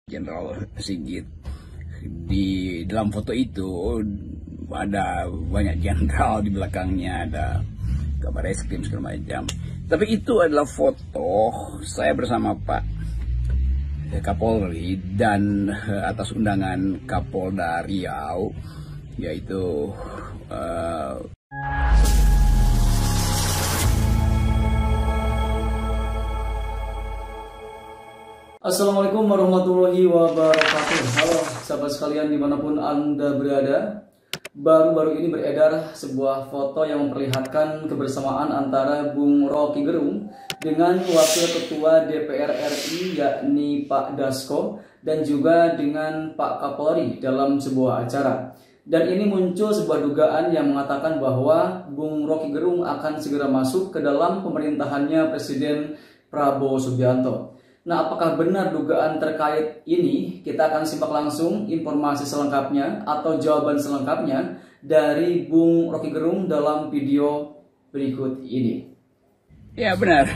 Jenderal Sigit. Di dalam foto itu ada banyak jenderal di belakangnya, ada kabar eskrim segala macam. Tapi itu adalah foto saya bersama Pak Kapolri dan atas undangan Kapolda Riau, yaitu Assalamualaikum warahmatullahi wabarakatuh. Halo sahabat sekalian dimanapun Anda berada. Baru-baru ini beredar sebuah foto yang memperlihatkan kebersamaan antara Bung Rocky Gerung dengan Wakil Ketua DPR RI yakni Pak Dasko dan juga dengan Pak Kapolri dalam sebuah acara. Dan ini muncul sebuah dugaan yang mengatakan bahwa Bung Rocky Gerung akan segera masuk ke dalam pemerintahannya Presiden Prabowo Subianto. Nah, apakah benar dugaan terkait ini? Kita akan simak langsung informasi selengkapnya atau jawaban selengkapnya dari Bung Rocky Gerung dalam video berikut ini. Ya benar,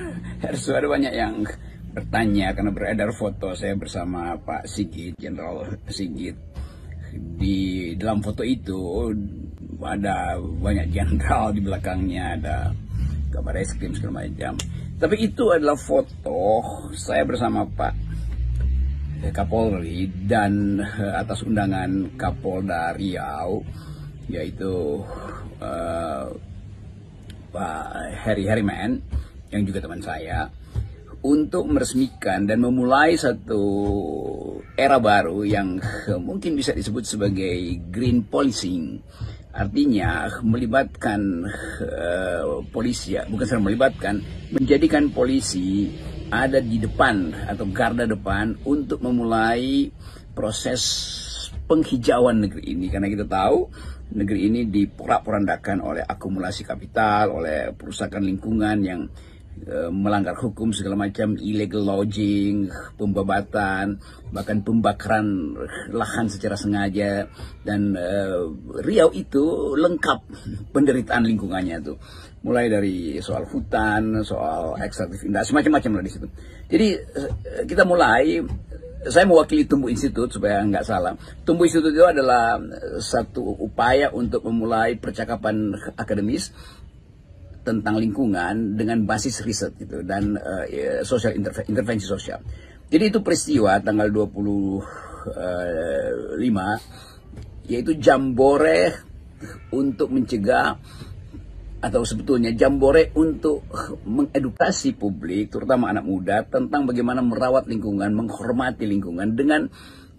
harus ada banyak yang bertanya karena beredar foto saya bersama Pak Sigit, Jenderal Sigit. Di dalam foto itu ada banyak jenderal di belakangnya, ada kabar eskrim segala macam. Tapi itu adalah foto saya bersama Pak Kapolri dan atas undangan Kapolda Riau, yaitu Pak Heri Heriman yang juga teman saya, untuk meresmikan dan memulai satu era baru yang mungkin bisa disebut sebagai green policing. Artinya melibatkan polisi, bukan saja melibatkan, menjadikan polisi ada di depan atau garda depan untuk memulai proses penghijauan negeri ini. Karena kita tahu negeri ini diporak-porandakan oleh akumulasi kapital, oleh perusakan lingkungan yang melanggar hukum segala macam, illegal logging, pembabatan, bahkan pembakaran lahan secara sengaja. Dan Riau itu lengkap penderitaan lingkungannya tuh, mulai dari soal hutan, soal ekstraktif industri, macam-macam lah di situ. Jadi kita mulai, saya mewakili Tumbuh Institute supaya nggak salah. Tumbuh Institute itu adalah satu upaya untuk memulai percakapan akademis tentang lingkungan dengan basis riset gitu dan social intervensi sosial. Jadi itu peristiwa tanggal 25 yaitu jambore untuk mencegah, atau sebetulnya jambore untuk mengedukasi publik terutama anak muda tentang bagaimana merawat lingkungan, menghormati lingkungan dengan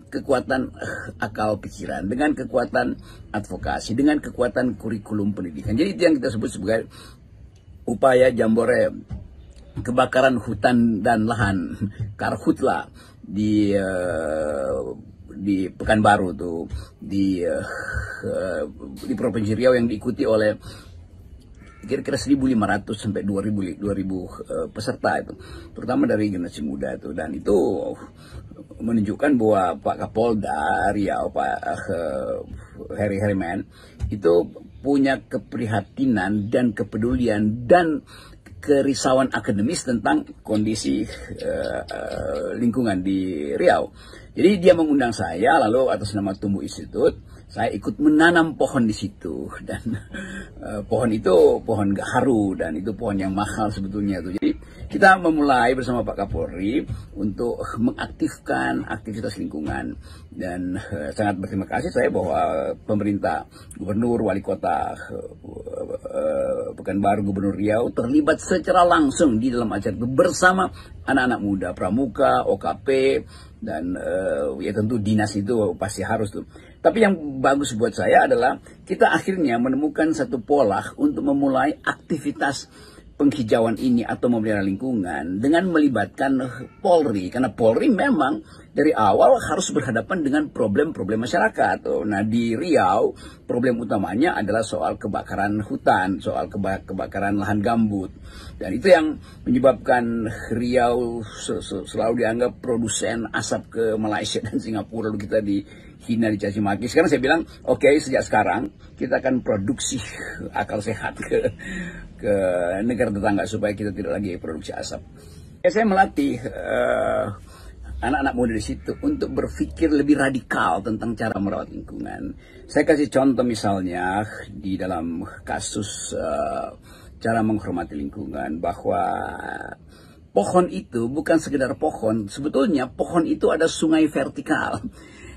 kekuatan akal pikiran, dengan kekuatan advokasi, dengan kekuatan kurikulum pendidikan. Jadi itu yang kita sebut sebagai upaya jambore kebakaran hutan dan lahan, Karhutla di Pekanbaru tuh, di Provinsi Riau, yang diikuti oleh kira-kira 1.500 sampai 2.000 peserta itu, terutama dari generasi muda itu. Dan itu menunjukkan bahwa Pak Kapolda Riau, Pak Heri Heriman itu punya keprihatinan dan kepedulian dan kerisauan akademis tentang kondisi lingkungan di Riau. Jadi dia mengundang saya, lalu atas nama Tumbuh Institute saya ikut menanam pohon di situ. Dan pohon itu pohon gaharu, dan itu pohon yang mahal sebetulnya tuh. Jadi kita memulai bersama Pak Kapolri untuk mengaktifkan aktivitas lingkungan. Dan sangat berterima kasih saya bahwa pemerintah, gubernur, wali kota Pekanbaru, gubernur Riau terlibat secara langsung di dalam acara itu bersama anak-anak muda, pramuka, OKP, dan ya tentu dinas itu pasti harus tuh. Tapi yang bagus buat saya adalah kita akhirnya menemukan satu pola untuk memulai aktivitas penghijauan ini atau memelihara lingkungan dengan melibatkan Polri, karena Polri memang dari awal harus berhadapan dengan problem-problem masyarakat. Nah, di Riau problem utamanya adalah soal kebakaran hutan, soal kebakaran lahan gambut, dan itu yang menyebabkan Riau selalu dianggap produsen asap ke Malaysia dan Singapura, lalu kita dihina, dicaci maki. Sekarang saya bilang, oke, sejak sekarang kita akan produksi akal sehat ke negara tetangga supaya kita tidak lagi produksi asap. Saya melatih anak-anak muda di situ untuk berpikir lebih radikal tentang cara merawat lingkungan. Saya kasih contoh misalnya di dalam kasus cara menghormati lingkungan, bahwa pohon itu bukan sekedar pohon. Sebetulnya pohon itu ada sungai vertikal.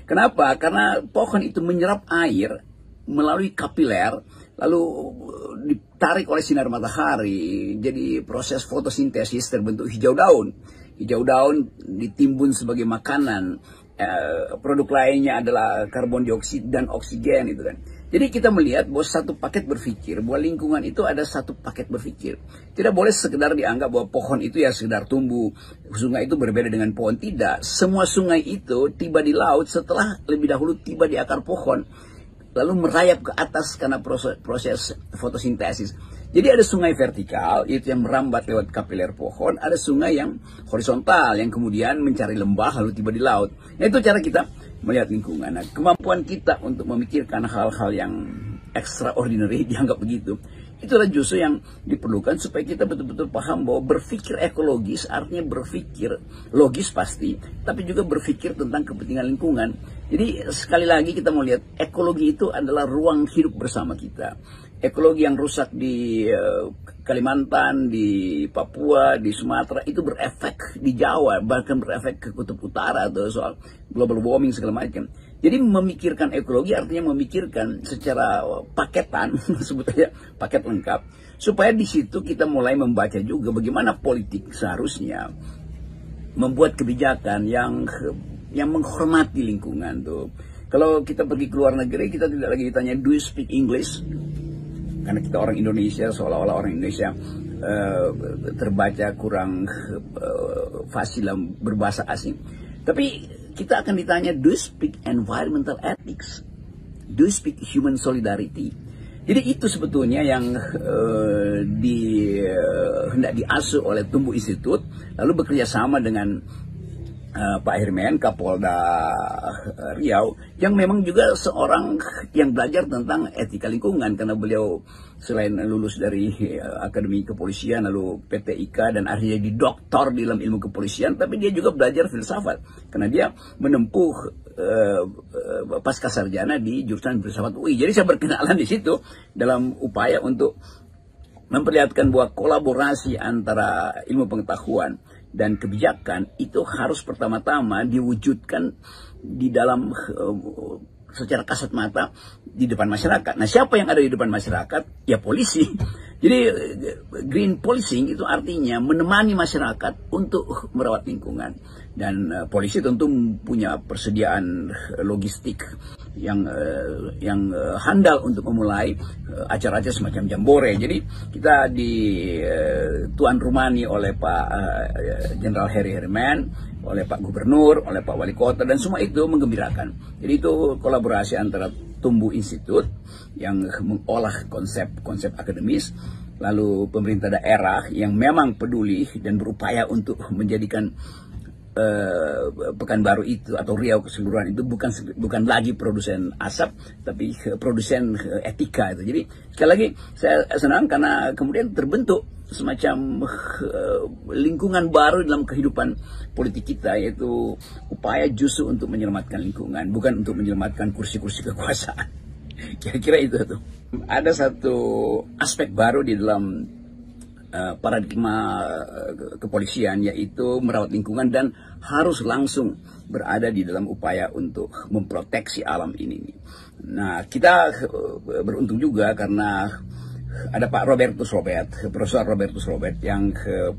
Kenapa? Karena pohon itu menyerap air melalui kapiler, lalu ditarik oleh sinar matahari. Jadi proses fotosintesis terbentuk hijau daun. Hijau daun ditimbun sebagai makanan. Produk lainnya adalah karbon dioksida dan oksigen itu kan. Jadi kita melihat bahwa satu paket berpikir, bahwa lingkungan itu ada satu paket berpikir. Tidak boleh sekedar dianggap bahwa pohon itu ya sekedar tumbuh, sungai itu berbeda dengan pohon. Tidak, semua sungai itu tiba di laut setelah lebih dahulu tiba di akar pohon, lalu merayap ke atas karena proses fotosintesis. Jadi ada sungai vertikal, itu yang merambat lewat kapiler pohon. Ada sungai yang horizontal, yang kemudian mencari lembah lalu tiba di laut. Nah, itu cara kita melihat lingkungan. Nah, kemampuan kita untuk memikirkan hal-hal yang extraordinary, dianggap begitu, itulah justru yang diperlukan supaya kita betul-betul paham bahwa berpikir ekologis artinya berpikir logis pasti, tapi juga berpikir tentang kepentingan lingkungan. Jadi sekali lagi kita mau lihat ekologi itu adalah ruang hidup bersama kita. Ekologi yang rusak di Kalimantan, di Papua, di Sumatera itu berefek di Jawa, bahkan berefek ke Kutub Utara atau soal global warming segala macam. Jadi memikirkan ekologi artinya memikirkan secara paketan, sebetulnya paket lengkap, supaya di situ kita mulai membaca juga bagaimana politik seharusnya membuat kebijakan yang menghormati lingkungan tuh. Kalau kita pergi ke luar negeri, kita tidak lagi ditanya do you speak English, karena kita orang Indonesia, seolah-olah orang Indonesia terbaca kurang fasih berbahasa asing. Tapi kita akan ditanya, do you speak environmental ethics? Do you speak human solidarity? Jadi itu sebetulnya yang hendak diasuh oleh Tumbuh Institute, lalu bekerja sama dengan Pak Herman, Kapolda Riau, yang memang juga seorang yang belajar tentang etika lingkungan, karena beliau selain lulus dari Akademi Kepolisian, lalu PTIK, dan akhirnya didoktor di dalam ilmu kepolisian, tapi dia juga belajar filsafat, karena dia menempuh pasca sarjana di jurusan filsafat UI. Jadi saya berkenalan di situ dalam upaya untuk memperlihatkan bahwa kolaborasi antara ilmu pengetahuan dan kebijakan itu harus pertama-tama diwujudkan di dalam secara kasat mata di depan masyarakat. Nah, siapa yang ada di depan masyarakat? Ya polisi. Jadi green policing itu artinya menemani masyarakat untuk merawat lingkungan. Dan polisi tentu punya persediaan logistik yang handal untuk memulai acara-acara semacam jambore. Jadi kita tuan rumani oleh Pak Jenderal Harry Herman, oleh Pak Gubernur, oleh Pak Wali Kota, dan semua itu menggembirakan. Jadi itu kolaborasi antara Tumbuh Institute yang mengolah konsep akademis, lalu pemerintah daerah yang memang peduli dan berupaya untuk menjadikan Pekanbaru itu atau Riau keseluruhan itu bukan lagi produsen asap, tapi produsen etika itu. Jadi sekali lagi saya senang karena kemudian terbentuk semacam lingkungan baru dalam kehidupan politik kita, yaitu upaya justru untuk menyelamatkan lingkungan, bukan untuk menyelamatkan kursi-kursi kekuasaan. Kira-kira itu tuh. Ada satu aspek baru di dalam paradigma kepolisian, yaitu merawat lingkungan dan harus langsung berada di dalam upaya untuk memproteksi alam ini. Nah, kita beruntung juga karena ada Pak Profesor Robertus Robert yang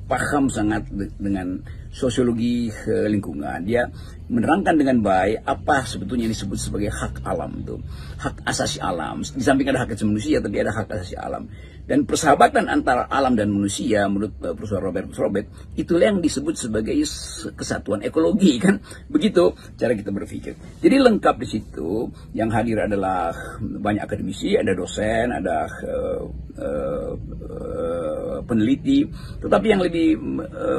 paham sangat dengan sosiologi lingkungan. Dia menerangkan dengan baik apa sebetulnya yang disebut sebagai hak alam itu, hak asasi alam. Di samping ada hak asasi manusia, tapi ada hak asasi alam. Dan persahabatan antara alam dan manusia menurut Profesor Robertus Robert itulah yang disebut sebagai kesatuan ekologi, kan? Begitu cara kita berpikir. Jadi lengkap di situ. Yang hadir adalah banyak akademisi, ada dosen, ada peneliti. Tetapi yang lebih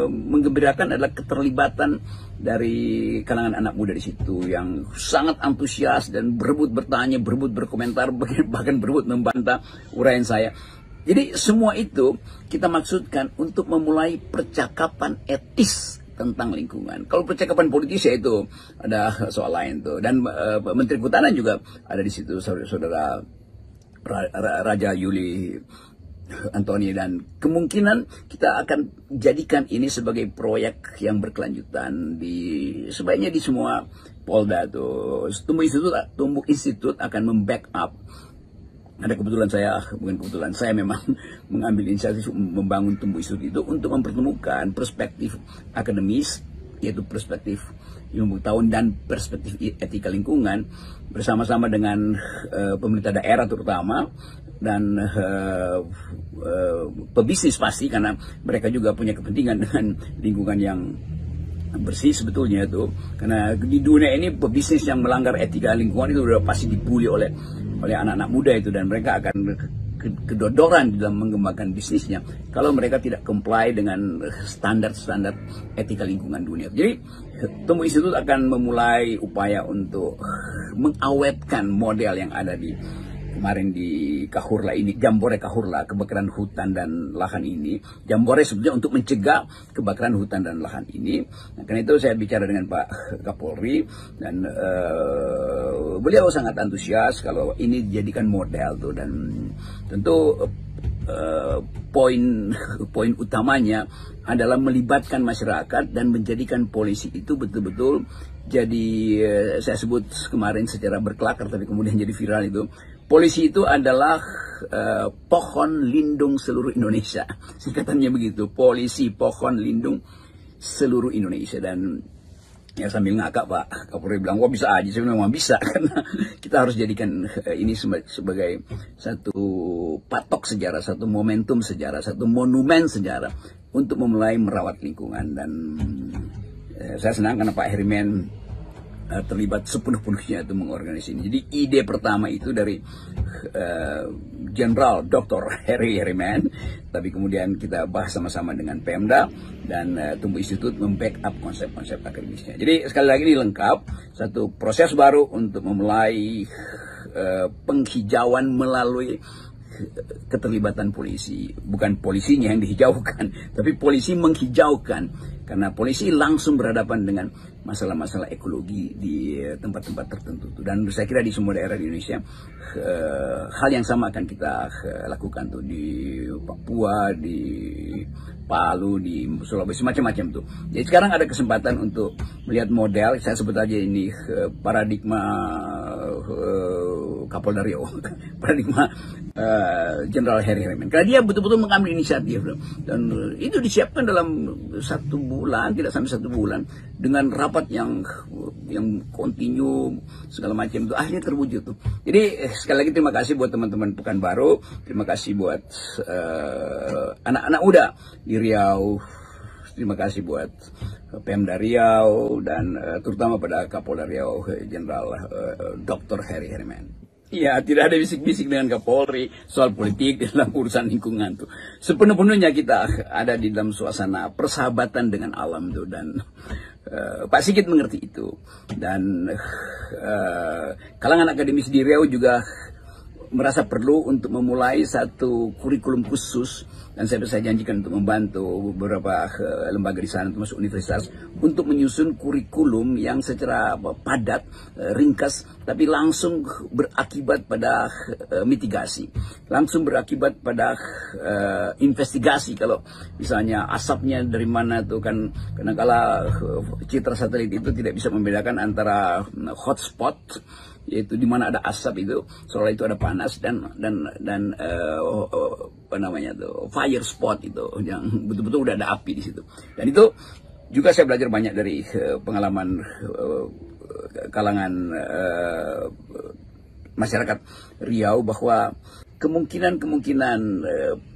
menggembirakan adalah keterlibatan dari kalangan anak muda di situ yang sangat antusias dan berebut bertanya, berebut berkomentar, bahkan berebut membantah uraian saya. Jadi semua itu kita maksudkan untuk memulai percakapan etis tentang lingkungan. Kalau percakapan politis ya itu ada soal lain tuh. Dan Menteri Kehutanan juga ada di situ, saudara Raja Yuli Antoni, dan kemungkinan kita akan jadikan ini sebagai proyek yang berkelanjutan sebaiknya di semua Polda tuh. Tumbuh Institut akan membackup. Ada bukan kebetulan saya memang mengambil inisiatif membangun Tumbuh Institut itu untuk mempertemukan perspektif akademis, yaitu perspektif ilmu pengetahuan dan perspektif etika lingkungan bersama-sama dengan pemerintah daerah terutama, dan pebisnis pasti, karena mereka juga punya kepentingan dengan lingkungan yang bersih sebetulnya itu. Karena di dunia ini pebisnis yang melanggar etika lingkungan itu sudah pasti dibully oleh anak-anak muda itu, dan mereka akan kedodoran dalam mengembangkan bisnisnya kalau mereka tidak comply dengan standar-standar etika lingkungan dunia. Jadi Tumbuh Institut akan memulai upaya untuk mengawetkan model yang ada kemarin di Kahurla ini, Jambore Kahurla, kebakaran hutan dan lahan ini. Jambore sebetulnya untuk mencegah kebakaran hutan dan lahan ini. Nah, karena itu saya bicara dengan Pak Kapolri, dan beliau sangat antusias kalau ini dijadikan model tuh, dan tentu poin utamanya adalah melibatkan masyarakat dan menjadikan polisi itu betul-betul jadi, saya sebut kemarin secara berkelakar tapi kemudian jadi viral itu, polisi itu adalah pohon lindung seluruh Indonesia. Singkatannya begitu, polisi pohon lindung seluruh Indonesia. Dan ya sambil ngakak Pak Kapolri bilang, wah bisa aja, saya memang bisa, karena kita harus jadikan ini sebagai satu patok sejarah, satu momentum sejarah, satu monumen sejarah untuk memulai merawat lingkungan. Dan saya senang karena Pak Herimen terlibat sepenuh-penuhnya itu mengorganisasi ini. Jadi ide pertama itu dari Jenderal Dr. Harry Herimen, tapi kemudian kita bahas sama-sama dengan Pemda, dan Tumbuh Institut membackup konsep-konsep akademisnya. Jadi sekali lagi ini lengkap, satu proses baru untuk memulai penghijauan melalui keterlibatan polisi. Bukan polisinya yang dihijaukan, tapi polisi menghijaukan, karena polisi langsung berhadapan dengan masalah-masalah ekologi di tempat-tempat tertentu. Dan saya kira di semua daerah di Indonesia hal yang sama akan kita lakukan tuh, di Papua, di Palu, di Sulawesi, macam-macam tuh. Jadi sekarang ada kesempatan untuk melihat model, saya sebut aja ini paradigma Kapolda Riau, paradigma Jenderal Harry Herimen. Karena dia betul-betul mengambil inisiatif, dan itu disiapkan dalam 1 bulan, tidak sampai 1 bulan, dengan rapat yang kontinu segala macam itu, akhirnya terwujud tuh. Jadi sekali lagi terima kasih buat teman-teman Pekanbaru, terima kasih buat anak-anak muda di Riau, terima kasih buat Pemda Riau, dan terutama pada Kapolda Riau Jenderal Dr. Harry Herimen. Iya, tidak ada bisik-bisik dengan Kapolri soal politik dalam urusan lingkungan tuh. Sepenuh-penuhnya kita ada di dalam suasana persahabatan dengan alam tuh, dan Pak Sigit mengerti itu. Dan kalangan akademis di Riau juga merasa perlu untuk memulai satu kurikulum khusus, dan saya janjikan untuk membantu beberapa lembaga di sana termasuk universitas untuk menyusun kurikulum yang secara padat, ringkas, tapi langsung berakibat pada mitigasi, langsung berakibat pada investigasi. Kalau misalnya asapnya dari mana tuh, kan kadang-kala citra satelit itu tidak bisa membedakan antara hotspot, yaitu di mana ada asap itu, soalnya itu ada panas, dan apa namanya tuh, fire spot itu yang betul-betul udah ada api di situ. Dan itu juga saya belajar banyak dari pengalaman kalangan masyarakat Riau, bahwa kemungkinan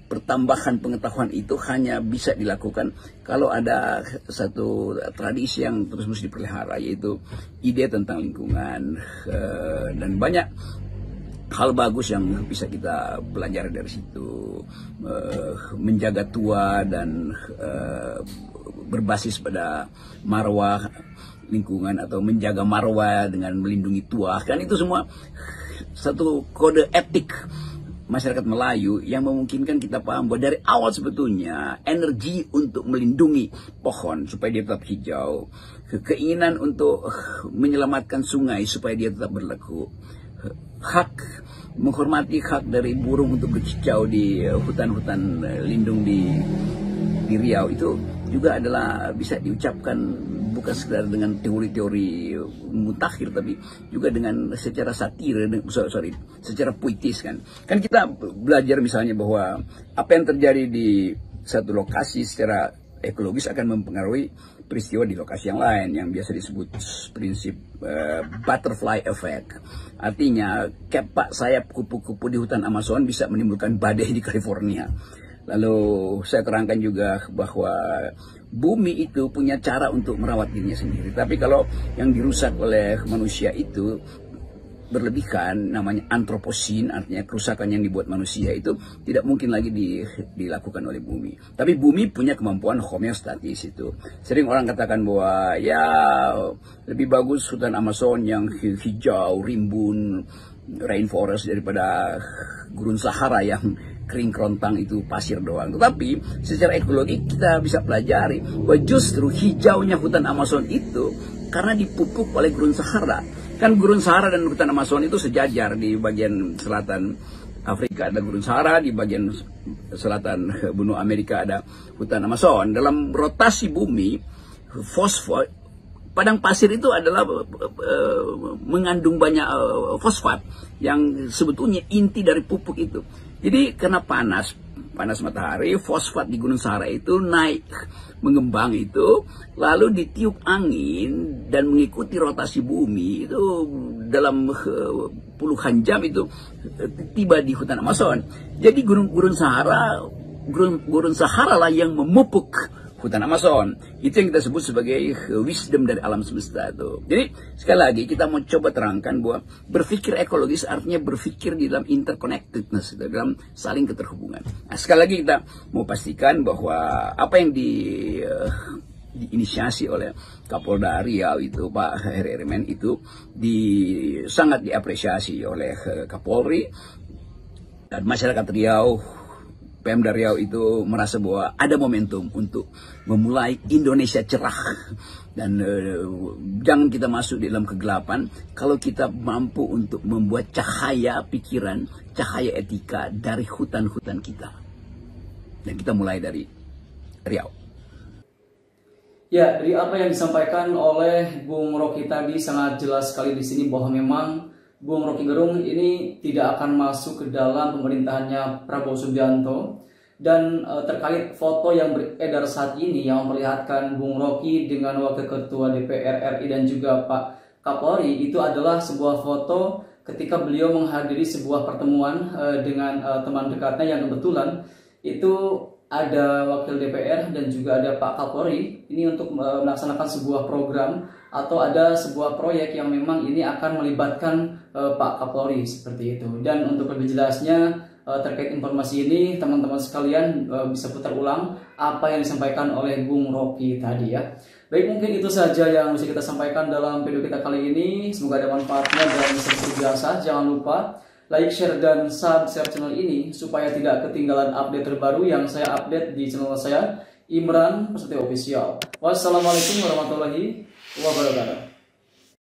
pertambahan pengetahuan itu hanya bisa dilakukan kalau ada satu tradisi yang terus dipelihara, yaitu ide tentang lingkungan, dan banyak hal bagus yang bisa kita pelajari dari situ. Menjaga tua dan berbasis pada marwah lingkungan, atau menjaga marwah dengan melindungi tua, kan itu semua satu kode etik masyarakat Melayu yang memungkinkan kita paham bahwa dari awal sebetulnya energi untuk melindungi pohon supaya dia tetap hijau, keinginan untuk menyelamatkan sungai supaya dia tetap berlaku, hak menghormati hak dari burung untuk berkicau di hutan-hutan lindung di Riau itu juga adalah bisa diucapkan bukan sekedar dengan teori-teori mutakhir, tapi juga dengan secara satir, secara puitis kan. Kan kita belajar misalnya bahwa apa yang terjadi di satu lokasi secara ekologis akan mempengaruhi peristiwa di lokasi yang lain, yang biasa disebut prinsip butterfly effect. Artinya kepak sayap kupu-kupu di hutan Amazon bisa menimbulkan badai di California. Lalu saya terangkan juga bahwa bumi itu punya cara untuk merawat dirinya sendiri. Tapi kalau yang dirusak oleh manusia itu berlebihan, namanya antroposin, artinya kerusakan yang dibuat manusia itu tidak mungkin lagi dilakukan oleh bumi. Tapi bumi punya kemampuan homeostatis itu. Sering orang katakan bahwa ya lebih bagus hutan Amazon yang hijau, rimbun, rainforest daripada gurun Sahara yang kering kerontang itu pasir doang. Tetapi secara ekologi kita bisa pelajari bahwa justru hijaunya hutan Amazon itu karena dipupuk oleh gurun Sahara. Kan gurun Sahara dan hutan Amazon itu sejajar. Di bagian selatan Afrika ada gurun Sahara, di bagian selatan benua Amerika ada hutan Amazon. Dalam rotasi bumi, fosfor, padang pasir itu adalah mengandung banyak fosfat yang sebetulnya inti dari pupuk itu. Jadi karena panas matahari, fosfat di Gunung Sahara itu naik, mengembang itu, lalu ditiup angin dan mengikuti rotasi bumi itu dalam puluhan jam itu tiba di hutan Amazon. Jadi gurun Sahara lah yang memupuk hutan Amazon. Itu yang kita sebut sebagai wisdom dari alam semesta itu. Jadi sekali lagi kita mau coba terangkan bahwa berpikir ekologis artinya berpikir di dalam interconnectedness, dalam saling keterhubungan. Nah, sekali lagi kita mau pastikan bahwa apa yang diinisiasi oleh Kapolda Riau itu Pak Heri Herimen itu sangat diapresiasi oleh Kapolri dan masyarakat Riau. Pemda Riau itu merasa bahwa ada momentum untuk memulai Indonesia cerah. Dan jangan kita masuk di dalam kegelapan kalau kita mampu untuk membuat cahaya pikiran, cahaya etika dari hutan-hutan kita. Dan kita mulai dari Riau. Ya, dari apa yang disampaikan oleh Bung Rocky tadi sangat jelas sekali di sini bahwa memang Bung Rocky Gerung ini tidak akan masuk ke dalam pemerintahannya Prabowo Subianto. Dan terkait foto yang beredar saat ini yang memperlihatkan Bung Rocky dengan Wakil Ketua DPR RI dan juga Pak Kapolri, itu adalah sebuah foto ketika beliau menghadiri sebuah pertemuan dengan teman dekatnya yang kebetulan itu ada Wakil DPR dan juga ada Pak Kapolri. Ini untuk melaksanakan sebuah program atau ada sebuah proyek yang memang ini akan melibatkan Pak Kapolri seperti itu. Dan untuk lebih jelasnya terkait informasi ini, teman-teman sekalian bisa putar ulang apa yang disampaikan oleh Bung Rocky tadi ya. Baik, mungkin itu saja yang bisa kita sampaikan dalam video kita kali ini. Semoga ada manfaatnya dan seperti biasa jangan lupa like, share, dan subscribe channel ini supaya tidak ketinggalan update terbaru yang saya update di channel saya, Imran Prasetyo Official. Wassalamualaikum warahmatullahi wabarakatuh.